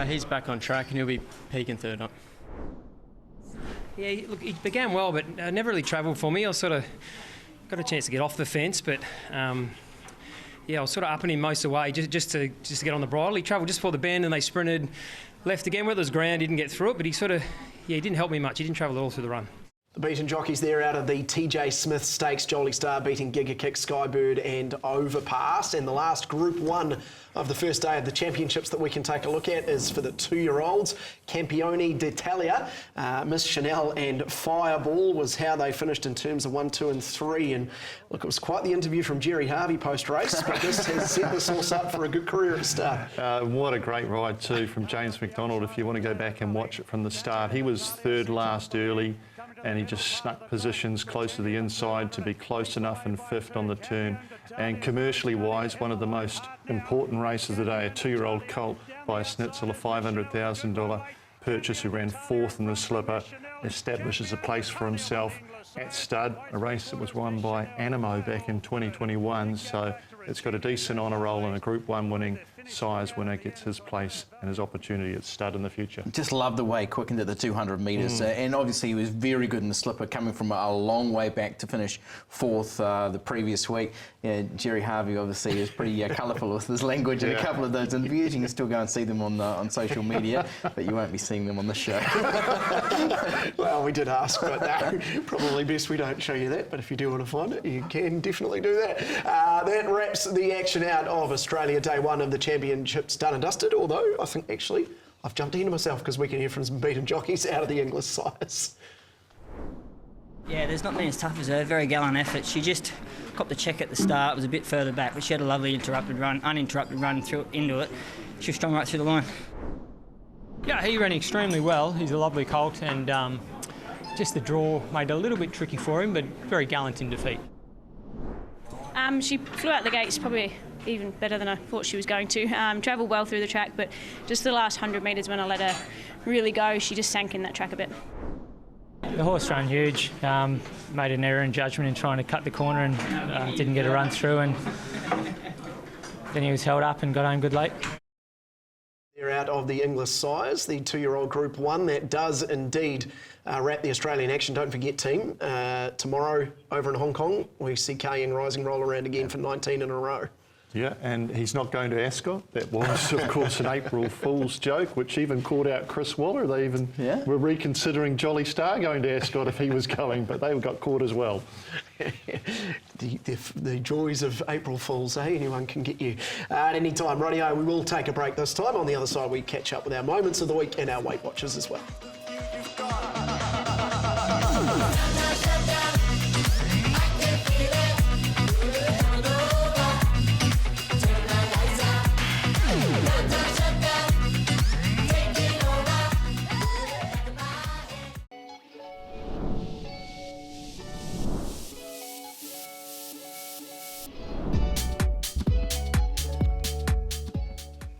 He's back on track and he'll be peaking third up. Yeah, look, he began well, but never really travelled for me. I sort of got a chance to get off the fence, but I was sort of upping him most of the way just to get on the bridle. He travelled just before the bend and they sprinted left again. Whether it was ground, he didn't get through it, but he didn't help me much. He didn't travel all through the run. The beaten jockeys there out of the TJ Smith Stakes, Jolie Star beating Giga Kick, Skybird and Overpass. And the last Group 1 of the first day of the championships that we can take a look at is for the 2-year-olds. Campione d'Italia, Miss Chanel and Fireball was how they finished in terms of 1, 2 and 3. And look, it was quite the interview from Jerry Harvey post-race, but this has set this horse up for a good career at the start. What a great ride too from James McDonald. If you want to go back and watch it from the start, he was third last early, and he just snuck positions close to the inside to be close enough and fifth on the turn. And commercially wise, one of the most important races of the day, a 2-year-old colt by Schnitzel, a $500,000 purchase who ran fourth in the slipper, establishes a place for himself at stud, a race that was won by Animo back in 2021. So it's got a decent honour roll, and a Group 1 winning size winner gets his place and his opportunity at stud in the future. Just love the way he quickened at the 200 metres, and obviously he was very good in the slipper, coming from a long way back to finish fourth the previous week. Jerry Harvey obviously is pretty colourful with his language in a couple of those interviews. You can still go and see them on social media, but you won't be seeing them on the show. Well, we did ask, but no, probably best we don't show you that, but if you do want to find it, you can definitely do that. That wraps the action out of Australia Day 1 of the championships done and dusted, although I think actually I've jumped ahead of myself because we can hear from some beaten jockeys out of the English size. Yeah, there's not been as tough as her. Very gallant effort. She just copped the check at the start, was a bit further back, but she had a lovely uninterrupted run through into it. She was strong right through the line. Yeah, he ran extremely well. He's a lovely colt, and just the draw made it a little bit tricky for him, but very gallant in defeat. She flew out the gates probably even better than I thought she was going to. Travelled well through the track, but just the last 100 metres when I let her really go, she just sank in that track a bit. The horse ran huge, made an error in judgment in trying to cut the corner and didn't get a run through, and then he was held up and got home good late. They're out of the English size, the 2-year-old Group 1. That does indeed wrap the Australian action. Don't forget, team, tomorrow over in Hong Kong, we see Kai Yang Rising roll around again for 19 in a row. Yeah, and he's not going to Ascot. That was, of course, an April Fool's joke, which even caught out Chris Waller. They even were reconsidering Jolly Star going to Ascot if he was going, but they got caught as well. The joys of April Fools, eh? Anyone can get you at any time. Rightio, we will take a break this time. On the other side, we catch up with our moments of the week and our Weight Watchers as well.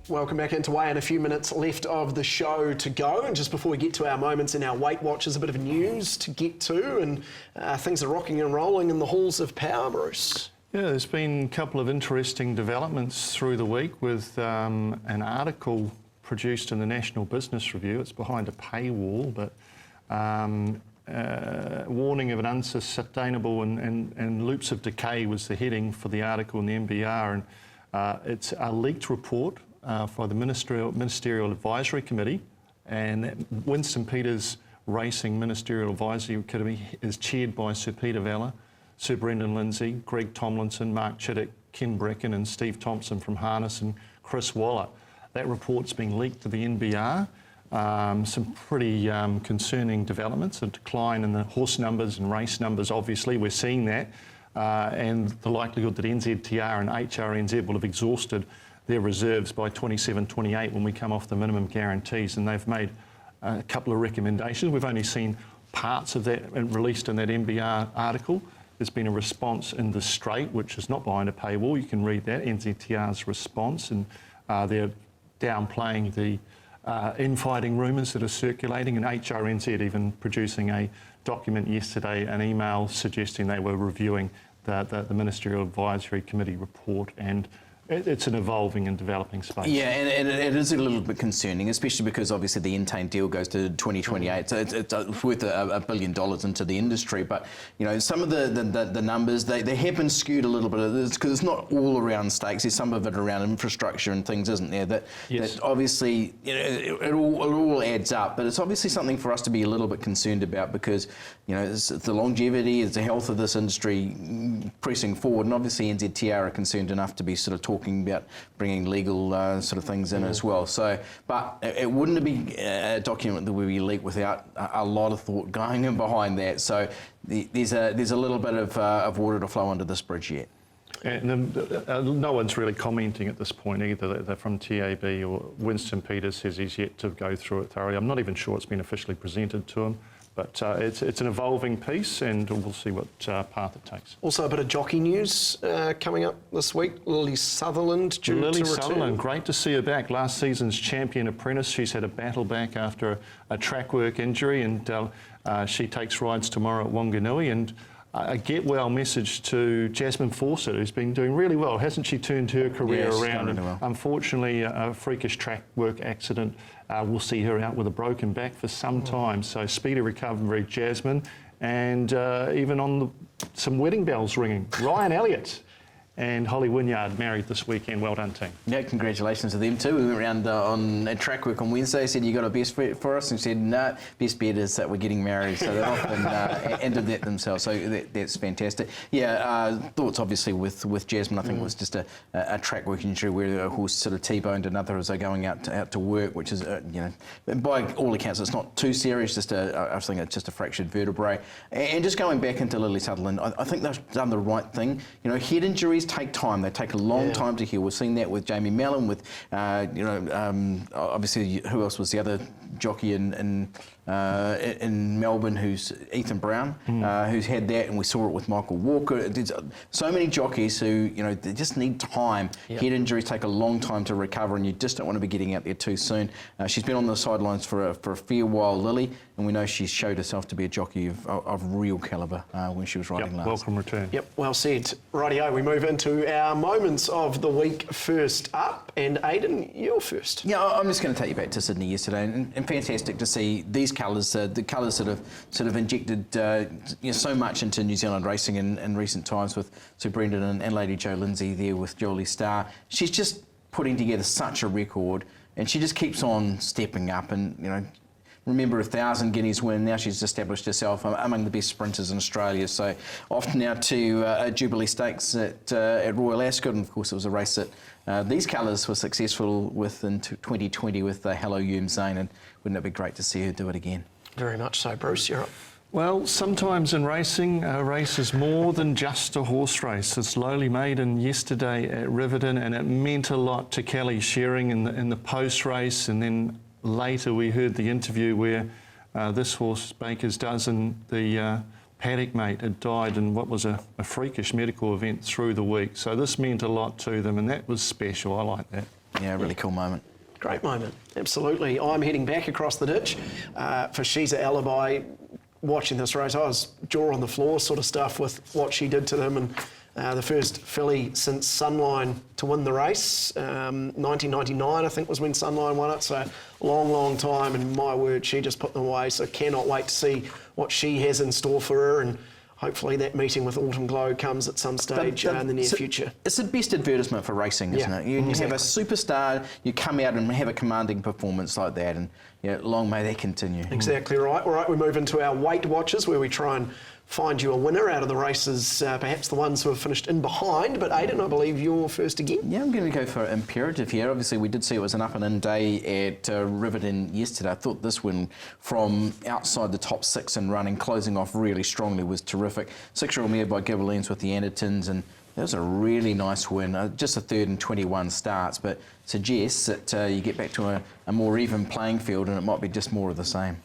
Welcome back into Weigh In. A few minutes left of the show to go, and just before we get to our moments in our Weight Watchers, a bit of news to get to, and things are rocking and rolling in the halls of power, Bruce. Yeah, there's been a couple of interesting developments through the week with an article produced in the National Business Review. It's behind a paywall, but warning of an unsustainable and loops of decay was the heading for the article in the NBR, and it's a leaked report for the Ministerial Advisory Committee, and that Winston Peters Racing Ministerial Advisory Committee is chaired by Sir Peter Vella, Sir Brendan Lindsay, Greg Tomlinson, Mark Chittick, Ken Brecken and Steve Thompson from Harness and Chris Waller. That report's been leaked to the NBR. Some pretty concerning developments, a decline in the horse numbers and race numbers, obviously, we're seeing that, and the likelihood that NZTR and HRNZ will have exhausted their reserves by 27-28 when we come off the minimum guarantees, and they've made a couple of recommendations. We've only seen parts of that released in that NBR article. There's been a response in the Straight, which is not behind a paywall. You can read that, NZTR's response, and they're downplaying the infighting rumours that are circulating, and HRNZ even producing a document yesterday, an email suggesting they were reviewing the Ministerial Advisory Committee report and It's an evolving and developing space. Yeah, and it is a little bit concerning, especially because obviously the Entain deal goes to 2028, so it's worth $1 billion into the industry. But you know, some of the numbers they have been skewed a little bit because it's not all around stakes. There's some of it around infrastructure and things, isn't there? That obviously it all adds up. But it's obviously something for us to be a little bit concerned about because you know it's the longevity, it's the health of this industry pressing forward, and obviously NZTA are concerned enough to be sort of talking about bringing legal sort of things in as well. So, but it wouldn't be a document that would be leaked without a lot of thought going in behind that. So there's a little bit of water to flow under this bridge yet. And no one's really commenting at this point either. They're from TAB or Winston Peters says he's yet to go through it thoroughly. I'm not even sure it's been officially presented to him. But it's an evolving piece, and we'll see what path it takes. Also, a bit of jockey news coming up this week. Lily Sutherland due to return. Sutherland, great to see her back. Last season's champion apprentice. She's had a battle back after a track work injury, and she takes rides tomorrow at Wanganui. And a get well message to Jasmine Fawcett, who's been doing really well. Hasn't she turned her career around? Really well. Unfortunately, a freakish track work accident will see her out with a broken back for some time. So speedy recovery, Jasmine. And even on some wedding bells ringing. Ryan Elliott and Holly Wynyard married this weekend. Well done, team. Yeah, congratulations to them too. We went round on a track work on Wednesday, said, you got a best bet for us? And said, no, best bet is that we're getting married. So they're off and did that themselves. So that's fantastic. Yeah, thoughts obviously with Jasmine, I think it was just a track work injury where a horse sort of T-boned another as they're going out to work, which is, you know, by all accounts, it's not too serious, I think it's just a fractured vertebrae. And just going back into Lily Sutherland, I think they've done the right thing. You know, head injuries take time. They take a long time to heal. We've seen that with Jamie Mellon, with, obviously, who else was the other jockey in Melbourne, who's Ethan Brown, who's had that, and we saw it with Michael Walker. There's so many jockeys who, you know, they just need time. Head injuries take a long time to recover, and you just don't want to be getting out there too soon. She's been on the sidelines for a fair while, Lily, and we know she showed herself to be a jockey of real calibre when she was riding last. Welcome return. Yep, well said. Rightio, we move into our moments of the week. First up, and Aidan, you're first. Yeah, I'm just going to take you back to Sydney yesterday, and fantastic to see these colours, the colours that have sort of injected so much into New Zealand racing in recent times with Sir Brendan and Lady Jo Lindsay there with Jolie Starr. She's just putting together such a record, and she just keeps on stepping up, and you know, remember 1,000 guineas win. Now she's established herself among the best sprinters in Australia. So off now to Jubilee Stakes at Royal Ascot, and of course it was a race that these colours were successful with in 2020 with Hello Yum Zane, and wouldn't it be great to see her do it again? Very much so. Bruce, you're up. Well, sometimes in racing, a race is more than just a horse race. It's lowly maiden yesterday at Riverton, and it meant a lot to Kelly Shearing in the post-race, and then later we heard the interview where this horse, Baker's Dozen, the paddock mate, had died in what was a freakish medical event through the week. So this meant a lot to them, and that was special. I like that. Yeah, really cool moment. Great moment, absolutely. I'm heading back across the ditch for She's a Alibi. Watching this race, I was jaw on the floor sort of stuff with what she did to them, and the first filly since Sunline to win the race. 1999, I think, was when Sunline won it, so long time, and my word, she just put them away, so cannot wait to see what she has in store for her, and hopefully that meeting with Autumn Glow comes at some stage in the near future. It's the best advertisement for racing, isn't it? You have a superstar, you come out and have a commanding performance like that, and long may that continue. Exactly right. All right, we move into our Weight Watchers, where we try and find you a winner out of the races, perhaps the ones who have finished in behind. But Aidan, I believe you're first again. Yeah, I'm going to go for Imperative here. Obviously, we did see it was an up and in day at Riverton yesterday. I thought this one from outside the top six and running, closing off really strongly, was terrific. 6-year-old mare by Gibberlines with the Andertons, and that was a really nice win. Just a third in 21 starts, but suggests that you get back to a more even playing field, and it might be just more of the same.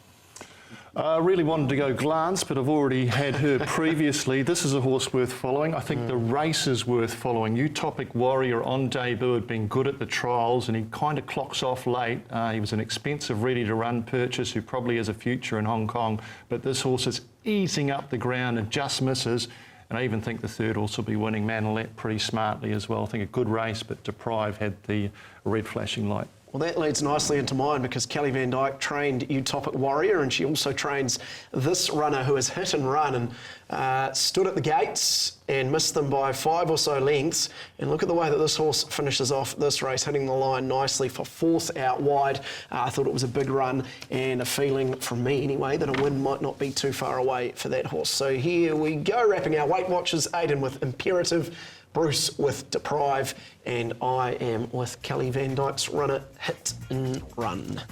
I really wanted to go Glance, but I've already had her previously. This is a horse worth following. I think the race is worth following. Utopic Warrior on debut had been good at the trials, and he kind of clocks off late. He was an expensive, ready-to-run purchase who probably has a future in Hong Kong, but this horse is easing up the ground and just misses. And I even think the third horse will be winning, Manolette, pretty smartly as well. I think a good race, but Deprive had the red flashing light. Well, that leads nicely into mine because Kelly Van Dyke trained Utopic Warrior, and she also trains this runner who has hit and run and stood at the gates and missed them by 5 or so lengths. And look at the way that this horse finishes off this race, hitting the line nicely for 4th out wide. I thought it was a big run, and a feeling from me anyway that a win might not be too far away for that horse. So here we go, wrapping our Weight Watchers. Aidan with Imperative, Bruce with Deprive, and I am with Kelly Van Dyke's runner, Hit and Run.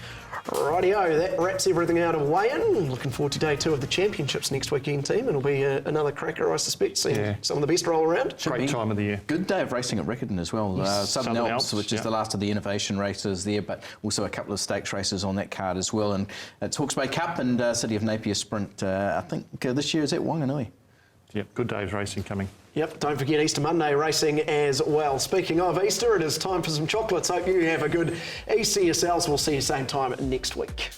Rightio, that wraps everything out of weigh-in. Looking forward to day 2 of the championships next weekend, team. It'll be another cracker, I suspect, seeing some of the best roll around. Great time of the year. Good day of racing at Riccarton as well. Southern Alps, which is the last of the innovation races there, but also a couple of stakes races on that card as well. And it's Hawke's Bay Cup and City of Napier Sprint. I think this year is at Wanganui. Yep, good day's racing coming. Yep, don't forget Easter Monday racing as well. Speaking of Easter, it is time for some chocolates. Hope you have a good Easter yourselves. We'll see you same time next week.